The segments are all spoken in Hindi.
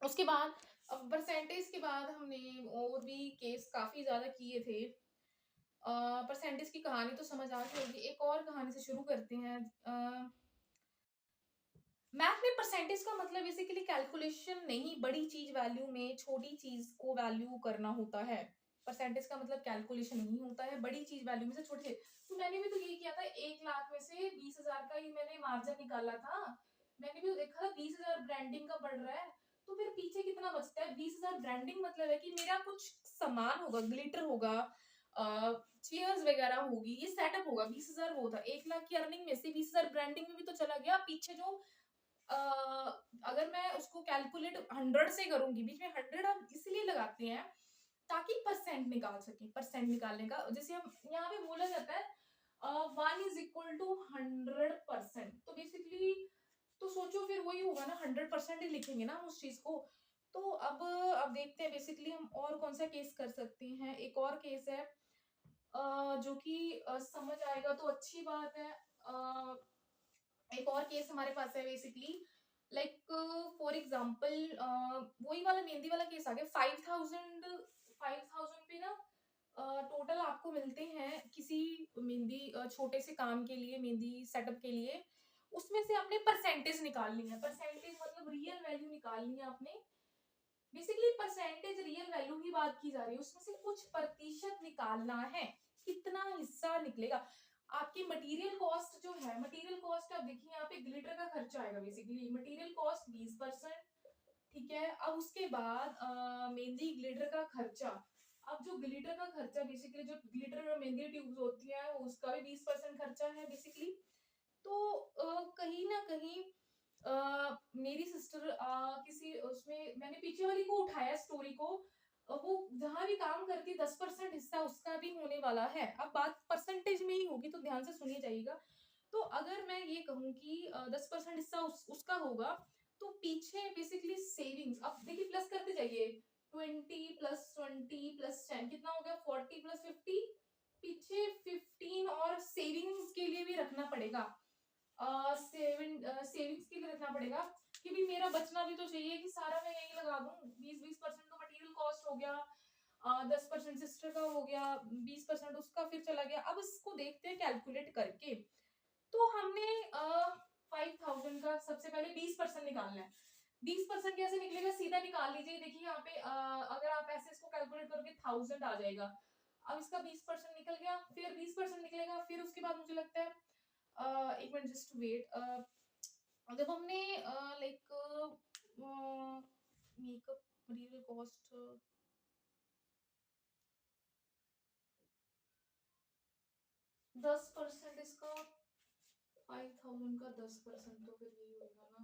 उसके बाद अब परसेंटेज के बाद हमने और भी केस काफ़ी ज़्यादा किए थे। परसेंटेज की कहानी तो समझ आ गई होगी, एक और कहानी से शुरू करते हैं। मैथ में परसेंटेज का मतलब बेसिकली कैलकुलेशन नहीं, बड़ी चीज़ वैल्यू में छोटी चीज़ को वैल्यू करना होता है। परसेंटेज का मतलब कैलकुलेशन नहीं होता है, बड़ी चीज़ वैल्यू में से छोटे। तो मैंने भी तो यही किया था, 1 लाख में से 20,000 का ही मैंने मार्जिन निकाला था। मैंने भी तो देखा था 20,000 ब्रांडिंग का पड़ रहा है, तो फिर पीछे कितना बचता है? 20,000 ब्रांडिंग मतलब है कि मेरा कुछ सामान होगा, ग्लिटर होगा, चेयर्स वगैरह होगी, ये सेटअप होगा, 20,000 वो था। 1 लाख की अर्निंग में से 20,000 ब्रांडिंग में भी तो चला गया। पीछे जो अ, अगर मैं उसको कैलकुलेट 100 से करूँगी, बीच में 100 हम इसलिए लगाते हैं ताकि परसेंट निकाल सकें। परसेंट निकालने का जैसे हम यहाँ पे बोला जाता है 1 इज इक्वल टू 100%। तो बेसिकली तो सोचो फिर वही होगा ना, 100% ही लिखेंगे ना हम उस चीज को। तो अब देखते हैं बेसिकली हम और कौन सा केस कर सकते हैं। एक और केस है जो कि समझ आएगा तो अच्छी बात है। एक और केस हमारे पास है बेसिकली, लाइक फॉर एग्जांपल वही वाला मेहंदी वाला केस आ गया। 5,000 पे ना टोटल आपको मिलते हैं किसी मेहंदी छोटे से काम के लिए, मेहंदी सेटअप के लिए। उसमें से आपने परसेंटेज निकालनी है। परसेंटेज मतलब रियल वैल्यू निकालनी है आपने। बेसिकली परसेंटेज रियल वैल्यू की बात की जा रही है, उसमें से कुछ प्रतिशत निकालना है। कितना हिस्सा निकलेगा? आपकी मटेरियल कॉस्ट जो है, मटेरियल कॉस्ट आप देखिए यहाँ पे ग्लिटर का खर्चा आएगा। बेसिकली मटेरियल कॉस्ट 20%, ठीक है। अब उसके बाद मेहंदी ग्लिटर का खर्चा। अब जो ग्लिटर का खर्चा बेसिकली जो ग्लिटर और मेहंदी ट्यूब्स होती है उसका भी 20% खर्चा है बेसिकली। तो कहीं ना कहीं मेरी सिस्टर किसी उसमें, मैंने पीछे वाली को उठाया स्टोरी को, वो जहां भी काम करती 10% हिस्सा उसका भी होने वाला है। अब बात परसेंटेज में ही होगी तो ध्यान से सुनिए जाइएगा। तो अगर मैं ये कहूँ कि 10% हिस्सा उसका होगा, तो पीछे बेसिकली सेविंग्स, अब देखिए प्लस करते जाइए। 20 + 20 + 10 कितना हो गया? 40 + 50। पीछे 15 और सेविंग्स के लिए भी रखना पड़ेगा। सेविंग्स के लिए रखना पड़ेगा कि भी मेरा बचना भी तो चाहिए, कि सारा मैं यही लगा दूं। 20% तो मटेरियल कॉस्ट हो गया, 10% सिस्टर का हो गया, 20% उसका फिर चला गया। अब इसको देखते हैं कैलकुलेट करके। तो हमने 5,000 का सबसे पहले 20% निकालना है। 20% कैसे निकलेगा? सीधा निकाल लीजिए। देखिए यहाँ पे अगर आप ऐसे इसको कैलकुलेट करोगे 1000 आ जाएगा। अब इसका 20% निकल गया, फिर 20% निकलेगा, फिर उसके बाद मुझे लगता है एक मिनट, जस्ट वेट। जब हमने लाइक मेकअप मटेरियल कॉस्ट 10% इसका, 5,000 का 10% तो फिर यही होगा ना।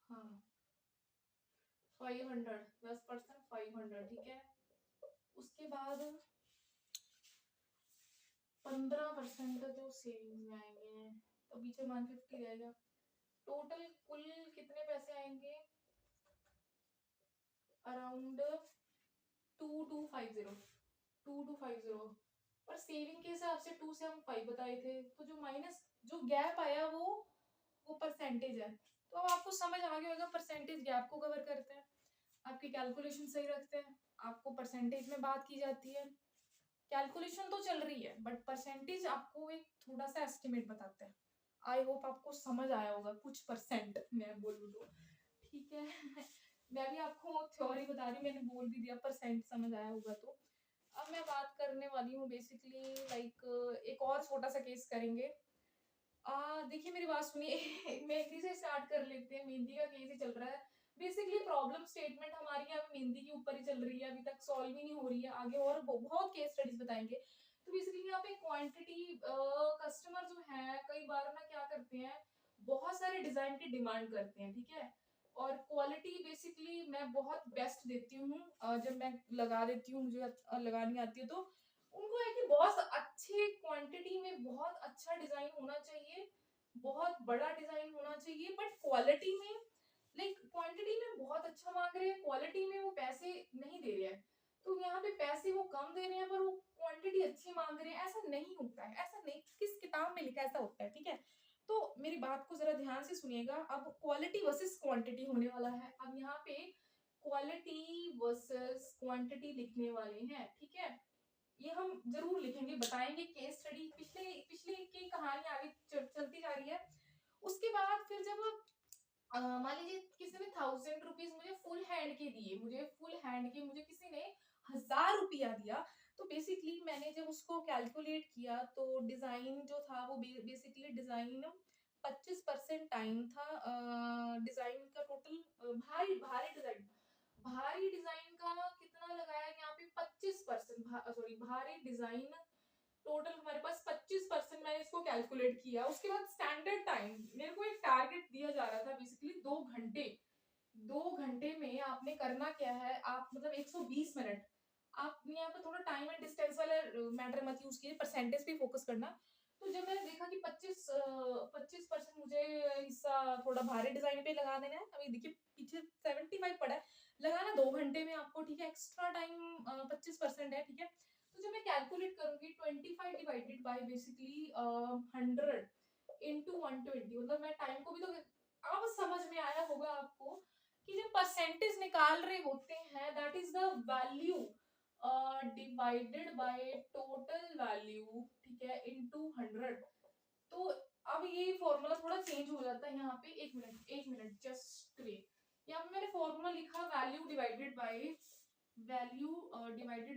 हाँ, 500, 10% 500, ठीक है। उसके बाद 15% जो सेविंग्स में आएंगे, तो पीछे 150 रहेगा। टोटल कुल कितने पैसे आएंगे? अराउंड 2250। पर सेविंग के हिसाब से 2 से हम 5 बताए थे, तो जो माइनस जो गैप आया वो परसेंटेज है। तो अब आपको समझ आ गया होगा परसेंटेज गैप को कवर करते हैं, आपकी कैलकुलेशन सही रखते हैं, आपको परसेंटेज में बात की जाती है। कैलकुलेशन तो चल रही है बट परसेंटेज आपको एक थोड़ा सा एस्टिमेट बताते हैं। आई होप आपको समझ आया होगा कुछ परसेंट मैं बोलूँ तो, ठीक है। मैं भी आपको थ्योरी बता रही हूँ, मैंने बोल भी दिया, परसेंट समझ आया होगा तो। अब मैं बात करने वाली हूँ बेसिकली लाइक एक और छोटा सा केस करेंगे। देखिए मेरी बात सुनिए। मेहंदी से स्टार्ट कर लेते हैं, मेहंदी का केस ही चल रहा है। बेसिकली प्रॉब्लम स्टेटमेंट हमारी यहाँ पे मेहंदी के ऊपर ही चल रही है, अभी तक सॉल्व ही नहीं हो रही है। आगे और बहुत केस स्टडीज बताएंगे। तो बेसिकली यहाँ पे क्वांटिटी, कस्टमर जो है कई बार ना क्या करते हैं, बहुत सारे डिजाइन की डिमांड करते हैं, ठीक है। और क्वालिटी बेसिकली मैं बहुत बेस्ट देती हूँ। जब मैं लगा देती हूँ, मुझे लगानी आती है, तो उनको है कि बहुत अच्छे क्वांटिटी में बहुत अच्छा डिजाइन होना चाहिए, बहुत बड़ा डिजाइन होना चाहिए, बट क्वालिटी में लाइक क्वांटिटी में बहुत अच्छा मांग रहे हैं, क्वालिटी में वो पैसे नहीं दे रहे हैं। तो यहाँ पे पैसे वो कम दे रहे हैं पर वो क्वांटिटी अच्छी मांग रहे हैं, ऐसा नहीं होता है। ऐसा नहीं, किस किताब में लिखा ऐसा होता है, ठीक है। तो मेरी बात को जरा ध्यान से सुनिएगा। अब क्वालिटी वर्सेस क्वांटिटी होने वाला है। अब यहाँ पे क्वालिटी वर्सेस क्वांटिटी लिखने वाले हैं, ठीक है। ये हम जरूर लिखेंगे, बताएंगे केस स्टडी, पिछले पिछले की कहानी आगे चलती जा रही है। उसके बाद फिर जब मान लीजिए किसी ने 1000 रुपीज मुझे फुल हैंड के दिए, मुझे किसी ने 1000 रुपया दिया, तो बेसिकली मैंने जब उसको कैलकुलेट किया तो डिजाइन जो था वो बेसिकली डिजाइन 25% टाइम था। डिजाइन का टोटल भारी डिजाइन का कितना लगाया यहाँ पे 25%, सॉरी भारी डिजाइन टोटल हमारे पास 25% मैंने इसको कैलकुलेट किया। उसके बाद स्टैंडर्ड टाइम, मेरे को एक टारगेट दिया जा रहा था बेसिकली 2 घंटे। 2 घंटे में आपने करना क्या है, आप मतलब 120 मिनट। आप यहाँ पे थोड़ा टाइम एंड डिस्टेंस वाला मैटर मत यूज कीजिए, परसेंटेज पे फोकस करना। तो जब मैंने देखा कि 25% मुझे हिस्सा थोड़ा भारी डिजाइन पे लगा देना है, अभी देखिए पीछे 75 पड़ा है, लगाना 2 घंटे में आपको, ठीक है। एक्स्ट्रा टाइम 25% है, ठीक है। तो जब मैं कैलकुलेट करूंगी 25 डिवाइडेड बाय बेसिकली 100 इंटू 120, मतलब मैं टाइम को भी तो अब समझ में आया होगा आपको कि जब परसेंटेज निकाल रहे होते हैं that is the value divided by total value, ठीक है, इनटू 100। तो अब ये फॉर्मूला थोड़ा चेंज हो जाता है यहाँ पे। एक मिनट जस्ट वेट। यहाँ पे मैंने फॉर्मूला लिखा value divided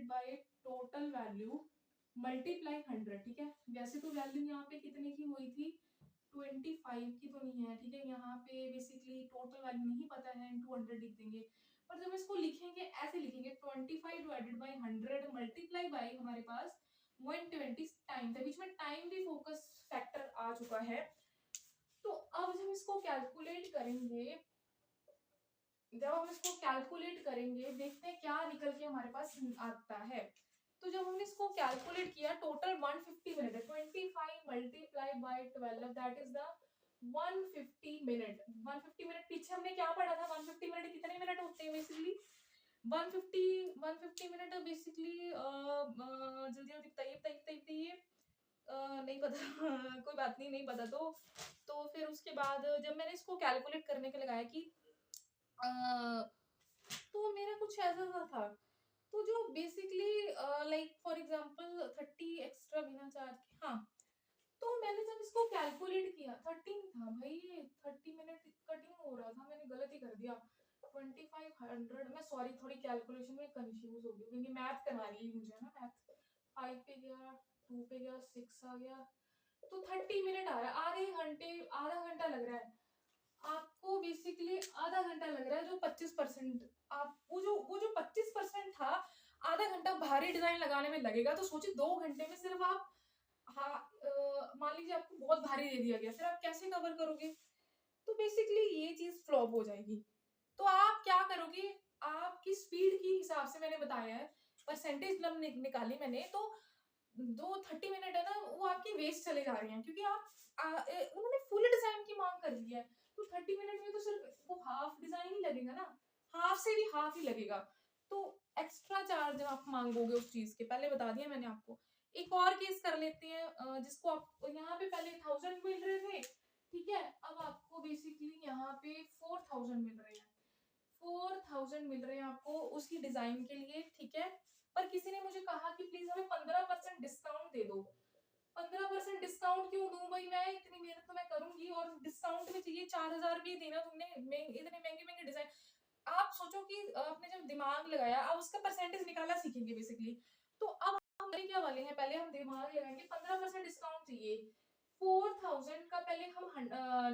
by total value multiply 100, ठीक है। वैसे तो वैल्यू यहाँ पे कितने की हुई थी, 25 की तो नहीं है, ठीक है। यहाँ पे बेसिकली टोटल वैल्यू नहीं पता है, इनटू 100 लिख देंगे। पर जब इसको लिखेंगे ऐसे लिखेंगे 25 डिवाइडेड बाय 100 मल्टीप्लाई बाय हमारे पास 120 टाइम था, बीच में टाइम भी फोकस फैक्टर आ चुका है। तो अब जब इसको कैलकुलेट करेंगे, देखते हैं क्या निकल के हमारे पास आता है। तो जब हमने इसको कैलकुलेट किया टोटल 150 मिनट है, 25 multiply by 12 that is the 150 minute. 150 minute पीछे हमने क्या पढ़ा था, 150 मिनट कितने मिनट होते हैं बेसिकली, 150 मिनट बेसिकली जल्दी जल्दी बताइए नहीं पता कोई बात नहीं, नहीं पता तो फिर उसके बाद जब मैंने इसको कैलकुलेट करने के लगाया कि तो मेरा कुछ ऐसा सा था। तो जो basically like for example 30 extra बिना चार्ज के, हाँ। तो मैंने जब इसको कैलकुलेट किया 30 था भाई, 30 मिनट कटिंग हो रहा था, मैंने गलत ही कर दिया। 2500, मैं सॉरी थोड़ी कैलकुलेशन में कंफ्यूज हो गई क्योंकि मैथ करवा रही है मुझे ना, मैथ 5 पे गया, 2 पे गया, 6 आ गया, तो 30 मिनट आ रहा है। आधा घंटा लग रहा है आपको, बेसिकली आधा घंटा लग रहा है। जो 25% आप वो जो 25% था, आधा घंटा भारी डिजाइन लगाने में लगेगा। तो सोचिए 2 घंटे में सिर्फ आप, हाँ, मान लीजिए आपको बहुत भारी दे दिया गया, फिर आप कैसे कवर करोगे। तो बेसिकली ये चीज फ्लॉप हो जाएगी। तो आप क्या करोगे, आपकी स्पीड के हिसाब से मैंने बताया है, परसेंटेज निकाली मैंने। तो जो 30 मिनट है ना वो आपकी वेस्ट चले जा रहे हैं क्योंकि उन्होंने फुल डिजाइन की मांग कर दी है। तो 30 मिनट में तो सिर्फ वो हाफ डिजाइन ही लगेगा ना, हाफ से भी हाफ ही लगेगा। तो एक्स्ट्रा चार्ज आप मांगोगे उस चीज के, पहले बता दिया मैंने आपको। एक और केस कर लेते हैं जिसको आप यहाँ पे पहले 1000 मिल रहे थे, ठीक है। अब आपको बेसिकली यहाँ पे 4000 मिल रहे हैं, 4000 मिल रहे हैं आपको उसी डिजाइन के लिए, ठीक है। पर किसी ने मुझे कहा कि प्लीज हमें 15% डिस्काउंट दे दो। 15% डिस्काउंट क्यों दूं भाई, मैं इतनी मेहनत तो मैं करूंगी और डिस्काउंट में चाहिए 4000 भी देना तुमने, इतने महंगे महंगे डिजाइन। आप सोचो कि आपने जब दिमाग लगाया, अब उसका परसेंटेज निकालना सीखेंगे बेसिकली। तो अब हम करने क्या वाले हैं, पहले हम दिमाग लगाएंगे, 15% डिस्काउंट चाहिए। 4000 का पहले हम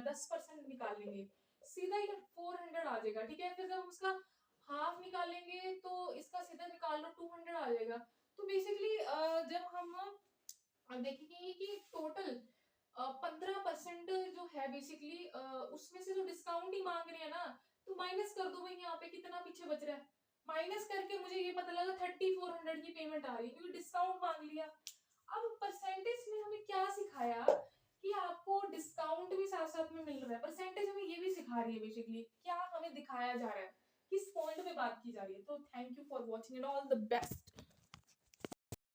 10% निकाल लेंगे, सीधा ही 400 आ जाएगा, ठीक है। फिर जब उसका हाफ निकालेंगे तो इसका सीधा निकाल लो 200 आ जाएगा। तो बेसिकली जब हम देखेंगे कि टोटल 15% जो है बेसिकली उसमें से जो डिस्काउंट ही मांग रहे हैं ना, तो माइनस कर दो भाई, यहाँ पे कितना पीछे बच रहा है। माइनस करके मुझे ये पता लगा 3400 की पेमेंट आ रही है क्योंकि डिस्काउंट मांग लिया। अब परसेंटेज में हमें क्या सिखाया कि आपको डिस्काउंट भी साथ साथ में मिल रहा है, परसेंटेज हमें ये भी सिखा रही है बेसिकली क्या हमें दिखाया जा रहा है, किस पॉइंट पे बात की जा रही है। तो thank you for watching and all the best.